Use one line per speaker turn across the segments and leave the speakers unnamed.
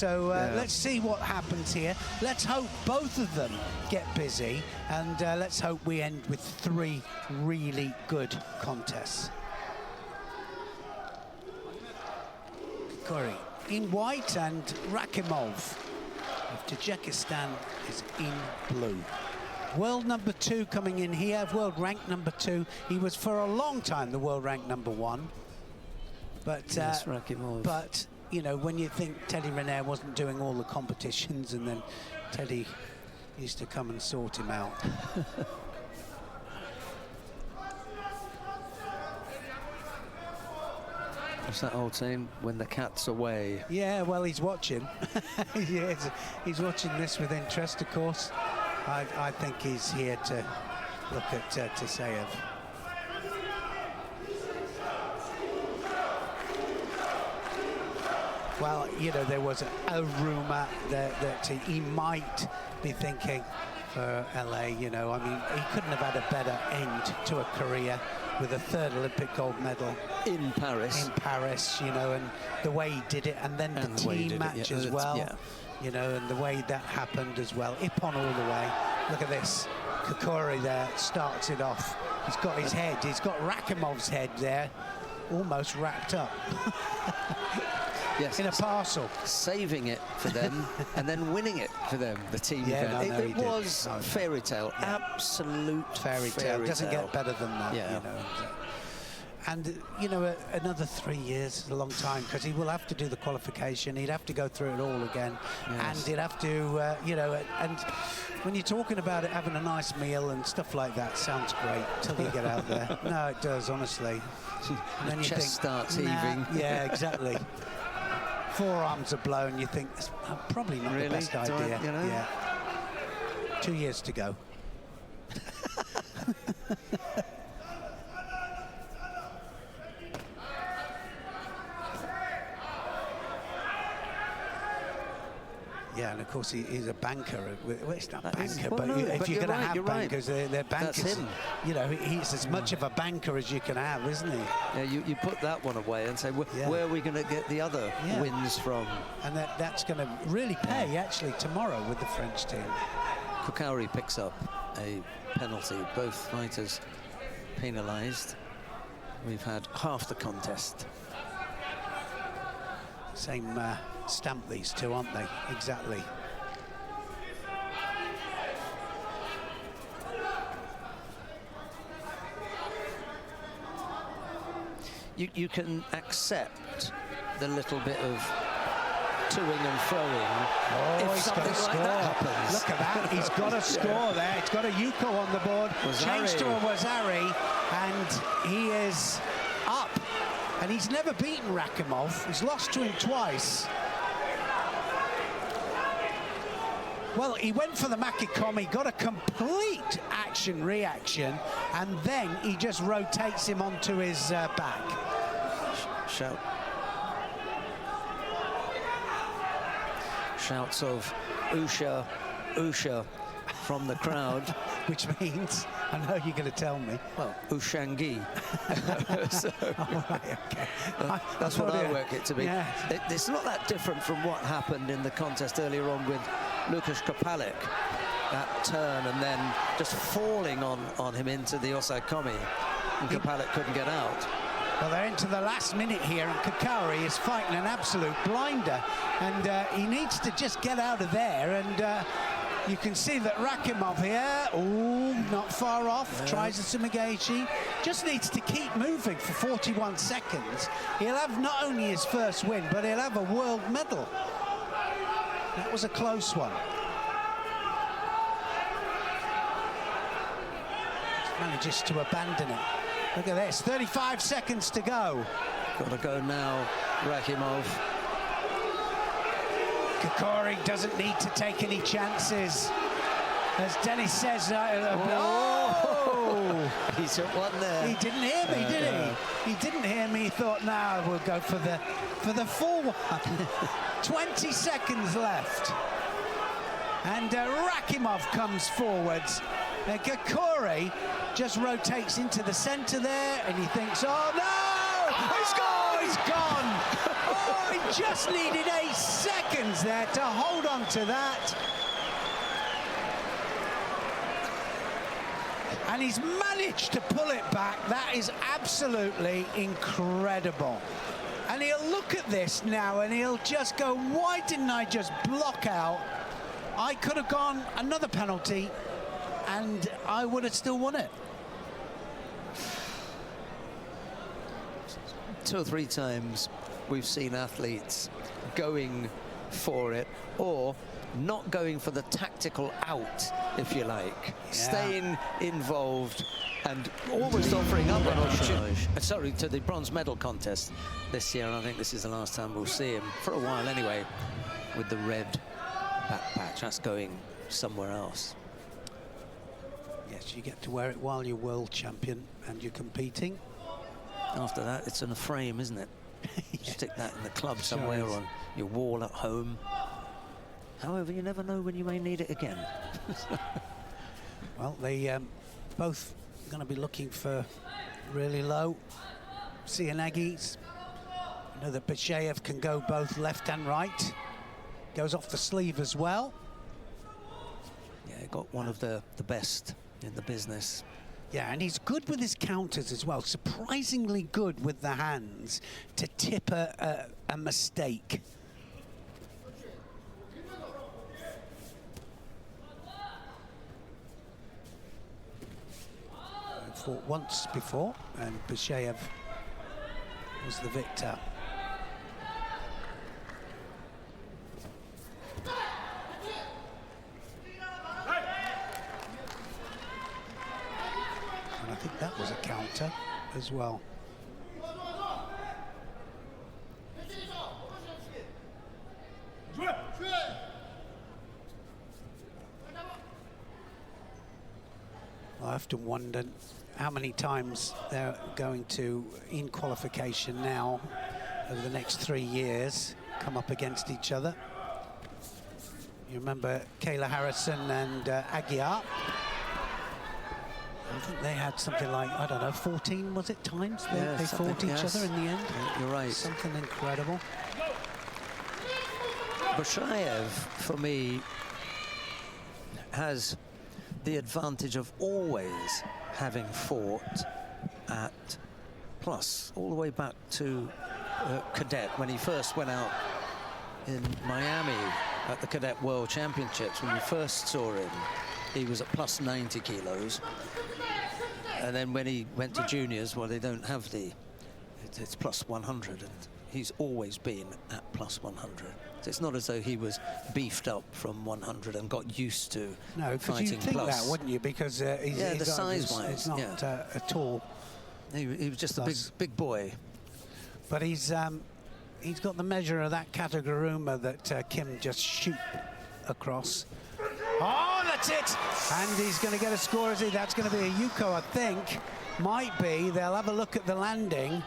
So let's see what happens here. Let's hope both of them get busy, and let's hope we end with 3 really good contests. Corey in white and Rakimov of Tajikistan is in blue. World number 2 coming in here, world rank number 2. He was for a long time the world rank number 1. But,
yes, Rakimov.
But you know, when you think Teddy Riner wasn't doing all the competitions, and then Teddy used to come and sort him out.
What's that old saying? When the cat's away.
Yeah, well, he's watching. He's watching this with interest, of course. I think he's here to look at Tsayev. Well, you know, there was a rumour that he might be thinking for LA, you know. I mean, he couldn't have had a better end to a career with a 3rd Olympic gold medal.
In Paris.
In Paris, you know, and the way he did it, and then the team match as well. Yeah. You know, and the way that happened as well. Ippon all the way. Look at this. Kokori there starts it off. He's got his head, he's got Rakimov's head there, almost wrapped up.
Yes,
in a parcel.
Saving it for them and then winning it for them, the team event.
No,
it was fairy tale, absolute fairy tale.
Doesn't get better than that, you know. And, you know, another 3 years is a long time, because he will have to do the qualification. He'd have to go through it all again. Yes. And he'd have to, you know, and when you're talking about it, having a nice meal and stuff like that, sounds great till you get out there. No, it does, honestly.
And then you chest starts heaving.
Yeah, exactly. Forearms are blown, you think, it's probably not the best idea.
You know?
Yeah. 2 years to go. Yeah, and of course he's a banker. Well, it's not banker, but if you're going to have bankers, they're bankers.
That's him.
You know, he's as much of a banker as you can have, isn't he?
Yeah, you put that one away and say, where are we going to get the other wins from?
And that's going to really pay, actually, tomorrow with the French team.
Kokori picks up a penalty. Both fighters penalised. We've had half the contest.
Same stamp, these two, aren't they? Exactly.
You can accept the little bit of toing and throwing if something like that happens.
Look at that, he's got a score there. He's got a Yuko on the board. Changed to a Wazari, and he is up. And he's never beaten Rakimov. He's lost to him twice. Well, he went for the Makikomi, got a complete action-reaction, and then he just rotates him onto his back.
Shouts of Usha, Usha from the crowd.
Which means, I know you're going to tell me.
Well, Ushangi. So,
oh, right, okay.
That's what I work it to be. Yeah. It's not that different from what happened in the contest earlier on with Lukasz Kopalik. That turn and then just falling on him into the Osaikomi, and Kopalik couldn't get out.
Well, they're into the last minute here, and Kokori is fighting an absolute blinder, and he needs to just get out of there, and you can see that Rakimov here, not far off, tries a Sumigaeshi, just needs to keep moving for 41 seconds. He'll have not only his first win, but he'll have a world medal. That was a close one. Just manages to abandon it. Look at this, 35 seconds to go.
Got to go now, Rakimov.
Kokori doesn't need to take any chances. As Dennis says,
he took one there.
He didn't hear me, did he? He didn't hear me. He thought, now we'll go for the full one. 20 seconds left. And Rakimov comes forwards. Kokori just rotates into the center there, and he thinks, oh no! He's gone! He's gone! Oh, he just needed 8 seconds there to hold on to that. And he's managed to pull it back. That is absolutely incredible. And he'll look at this now and he'll just go, why didn't I just block out? I could have gone another penalty and I would have still won it.
2 or 3 times we've seen athletes going for it or not going for the tactical out, if you like, staying involved and almost offering up an opportunity to the bronze medal contest this year. And I think this is the last time we'll see him, for a while anyway, with the red back patch. That's going somewhere else.
Yes, you get to wear it while you're world champion and you're competing.
After that, it's in a frame, isn't it? Stick that in the club somewhere on your wall at home. However, you never know when you may need it again.
Well, they both going to be looking for really low Sianagis. You know that Bashayev can go both left and right. Goes off the sleeve as well.
Yeah, got one of the best in the business.
Yeah, and he's good with his counters as well. Surprisingly good with the hands to tip a mistake. Fought once before, and Bashayev was the victor. And I think that was a counter as well. I often wondered how many times they're going to, in qualification now, over the next 3 years, come up against each other. You remember Kayla Harrison and Aguiar? I think they had something like, I don't know, 14, was it, times they fought each other in the end?
You're right.
Something incredible.
Bashayev, for me, has the advantage of always having fought at plus, all the way back to cadet, when he first went out in Miami at the Cadet World Championships. When we first saw him, he was at plus 90 kilos. And then when he went to juniors, well, they don't have it's plus 100, and he's always been at plus 100. So it's not as though he was beefed up from 100 and got used to fighting plus.
No, because you'd think that, wouldn't you? Because
the size-wise,
it's not at all.
He was just a big boy.
But he's got the measure of that Kataguruma that Kim just shoot across. Oh, that's it! And he's going to get a score. That's going to be a Yuko, I think. Might be. They'll have a look at the landing.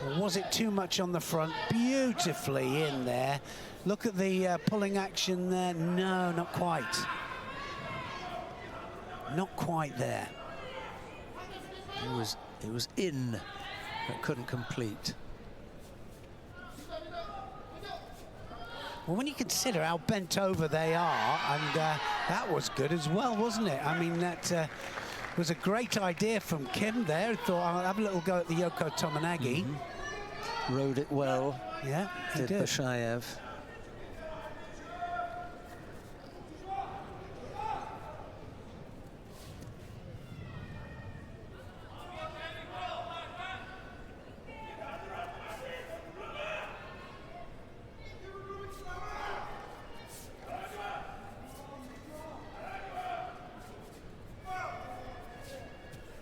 Or was it too much on the front? Beautifully in there. Look at the pulling action there. No, not quite. Not quite there.
It was in, but couldn't complete.
Well, when you consider how bent over they are, and that was good as well, wasn't it? I mean, that was a great idea from Kim there. Thought, I'll have a little go at the Yoko Tominagi.
Rode it well.
Yeah, he did.
Bashayev.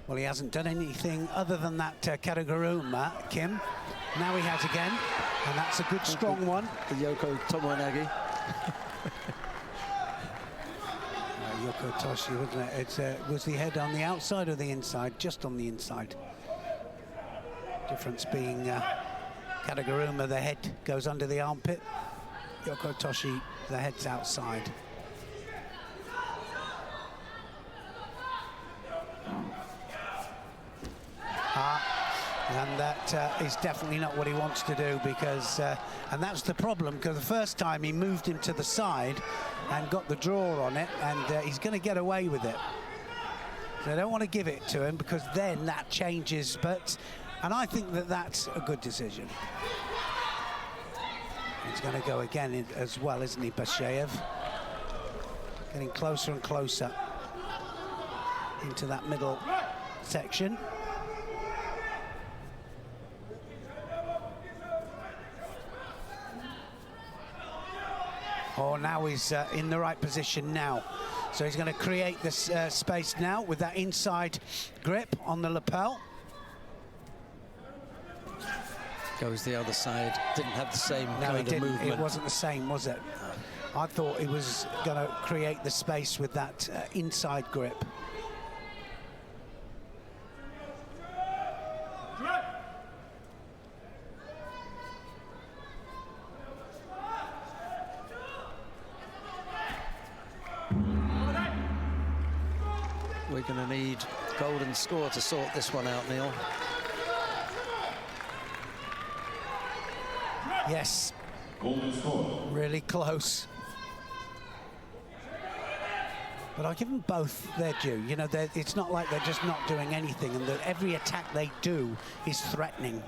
Well, he hasn't done anything other than that Kataguruma, Kim. Now he has again, and that's a good, strong one.
The Yoko Tominagi.
Yoko Toshi, wasn't it? Was the head on the outside or the inside? Just on the inside. Difference being Kataguruma, the head goes under the armpit. Yoko Toshi, the head's outside. And that is definitely not what he wants to do, because, and that's the problem, because the first time he moved him to the side and got the draw on it, and he's going to get away with it. So I don't want to give it to him, because then that changes, and I think that that's a good decision. He's going to go again as well, isn't he, Basheyev? Getting closer and closer into that middle section. Oh, now he's in the right position now. So he's going to create this space now with that inside grip on the lapel.
Goes the other side. Didn't have the same kind of movement.
It wasn't the same, was it? No. I thought he was going to create the space with that inside grip.
We're going to need golden score to sort this one out, Neil.
Yes.
Golden score.
Really close. But I'll give them both their due. You know, it's not like they're just not doing anything, and that every attack they do is threatening.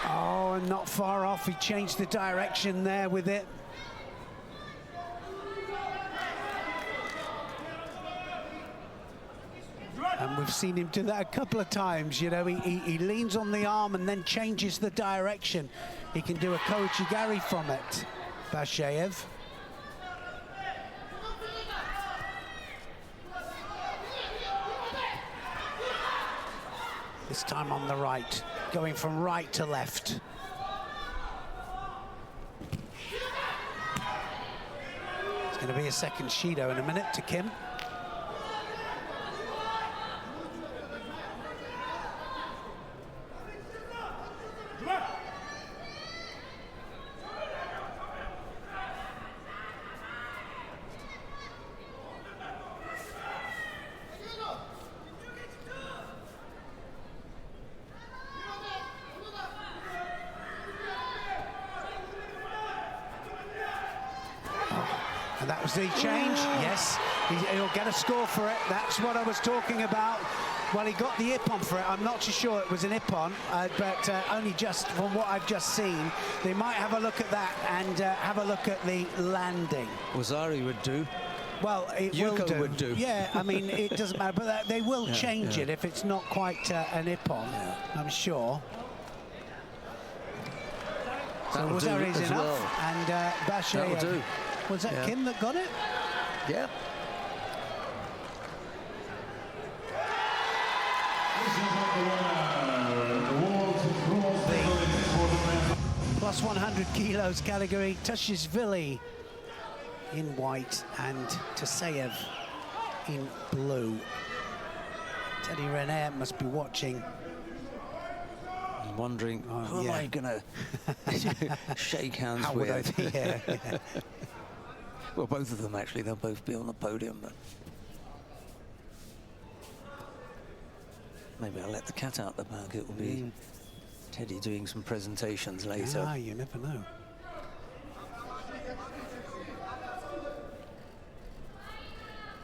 Oh, and not far off. He changed the direction there with it. And we've seen him do that a couple of times, you know, he leans on the arm and then changes the direction. He can do a Koichigari from it, Basheyev. This time on the right, going from right to left. It's going to be a second Shido in a minute to Kim. And that was the change. Yes, he'll get a score for it. That's what I was talking about. Well, he got the ippon for it. I'm not too sure it was an ippon, but only just from what I've just seen. They might have a look at that and have a look at the landing.
Wazari would do.
Well,
Yuko would do.
Yeah, I mean, it doesn't matter, but they will change it if it's not quite an ippon, I'm sure. So Wazari's enough, well. And Basheyev. Was that Kim that got it?
Yeah.
Plus 100 kilos category, Tushishvili in white and Taseyev in blue. Teddy Renier must be watching.
I'm wondering, who am I going to shake hands with?
Would I, yeah.
Well, both of them, actually. They'll both be on the podium. But maybe I'll let the cat out the bag. It will be Teddy doing some presentations later.
Ah, you never know.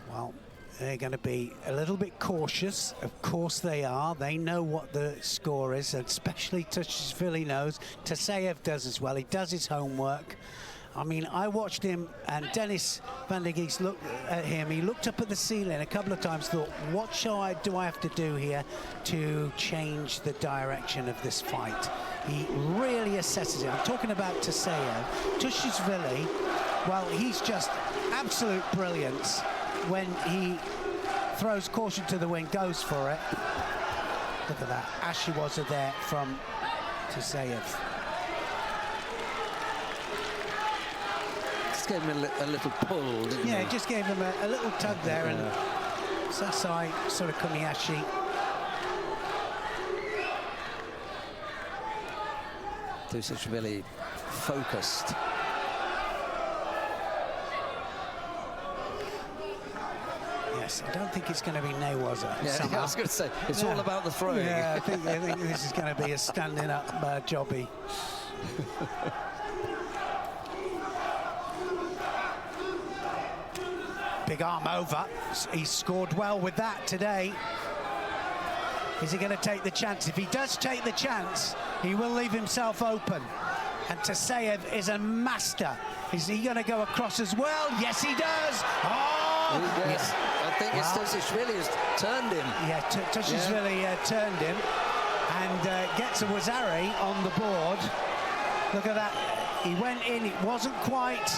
Well, they're going to be a little bit cautious. Of course they are. They know what the score is, especially Tushishvili knows. Taseyev does as well. He does his homework. I mean, I watched him, and Dennis van der Geest looked at him. He looked up at the ceiling a couple of times, thought, what do I have to do here to change the direction of this fight? He really assesses it. I'm talking about Taseyev. Tushishvili, well, he's just absolute brilliance when he throws caution to the wind, goes for it. Look at that. Ashiwaza there from Taseyev.
Gave him a little pull, didn't he?
Just gave him a little tug there, and Sasai Surakumiyashi.
Tushishvili focused
Yes, I don't think it's going to be Newaza.
Yeah, I was going to say, it's all about the throwing.
Yeah, I think this is going to be a standing up jobby. Big arm over. He's scored well with that today. Is he going to take the chance? If he does take the chance, he will leave himself open. And Taseyev is a master. Is he going to go across as well? Yes, he does. Oh!
Yes. I think it's Tushishvili has turned him.
Yeah, Tushishvili turned him. And gets a Wazari on the board. Look at that. He went in, it wasn't quite...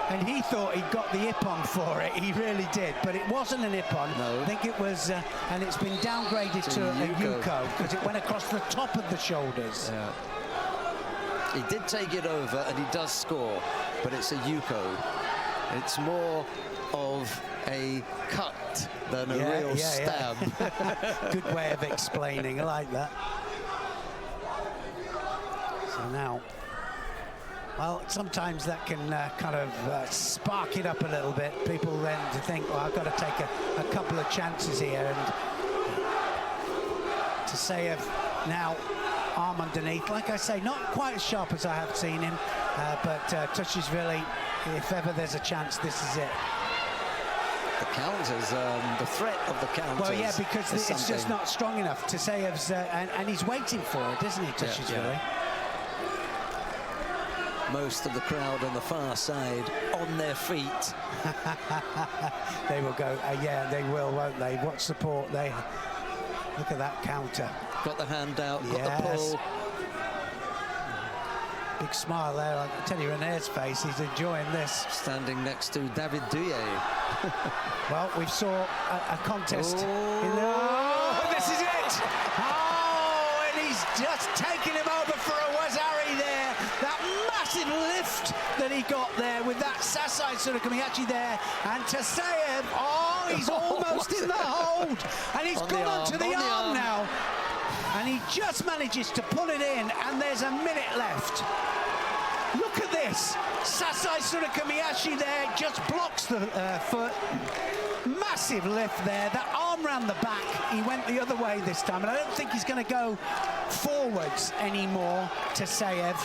And he thought he'd got the Ippon for it. He really did, but it wasn't an Ippon.
No.
I think it was, and it's been downgraded to a Yuko because it went across the top of the shoulders.
Yeah. He did take it over, and he does score, but it's a Yuko. It's more of a cut than a real stab.
Good way of explaining. I like that. So now. Well, sometimes that can kind of spark it up a little bit. People then to think, well, I've got to take a couple of chances here. And Taseyev now arm underneath. Like I say, not quite as sharp as I have seen him, but Tushishvili, if ever there's a chance, this is it.
The counters, the threat of the counters.
Well, yeah, because it's just not strong enough. Taseyev's, and he's waiting for it, isn't he, Tushishvili?
Yeah. Most of the crowd on the far side on their feet.
They will go, yeah, they will, won't they? What support they... Look at that counter.
Got the hand out, got the pull.
Big smile there on Teddy Rene's face. He's enjoying this.
Standing next to David Douillet.
Well, we saw a contest. This is it! Oh, and he's just taken him over for a Wazari there. That massive lift that he got there with that Sasai Surukamiyachi there. And Taseyev, he's almost in the hold. And he's gone onto the arm now. And he just manages to pull it in, and there's a minute left. Look at this. Sasai Surukamiyachi there just blocks the foot. Massive lift there. That arm round the back. He went the other way this time, and I don't think he's going to go forwards anymore, Taseyev.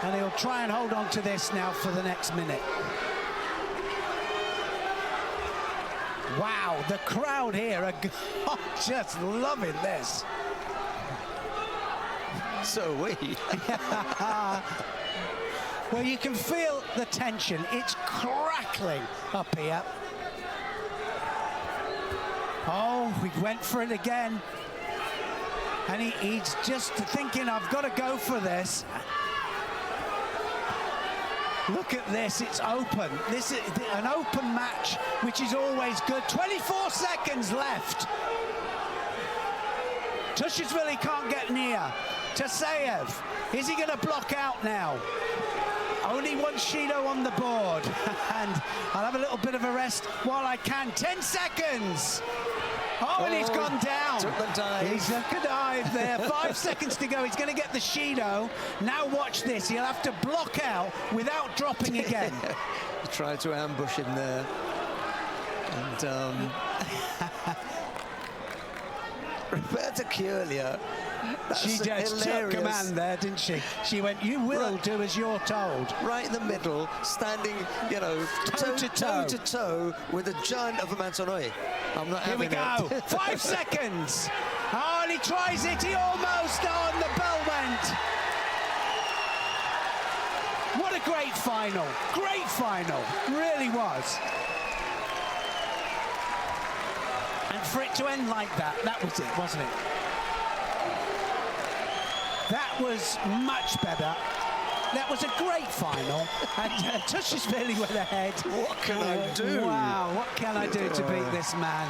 And he'll try and hold on to this now for the next minute. Wow, the crowd here are just loving this.
So we.
Well, you can feel the tension. It's crackling up here. Oh, we went for it again. And he's just thinking, I've got to go for this. Look at this, it's open. This is an open match, which is always good. 24 seconds left. Tushishvili can't get near. Taseyev, is he going to block out now? Only one Shido on the board. And I'll have a little bit of a rest while I can. 10 seconds. Oh, and he's gone down.
Took the dive.
He took a dive there. 5 seconds to go. He's going to get the Shido. Now watch this. He'll have to block out without dropping again.
He tried to ambush him there. And Roberta Chiulia,
she just took command there, didn't she? She went, you will do as you're told.
Right in the middle, standing, you know, toe to toe with a giant of a Mantonoi. I'm not having it.
Here we go. 5 seconds. Oh, and he tries it. He almost on the bell went. What a great final. Great final. Really was. And for it to end like that, that was it, wasn't it? That was much better. That was a great final. And Tushishvili went ahead.
What can I do?
Wow, what can I do to beat this man?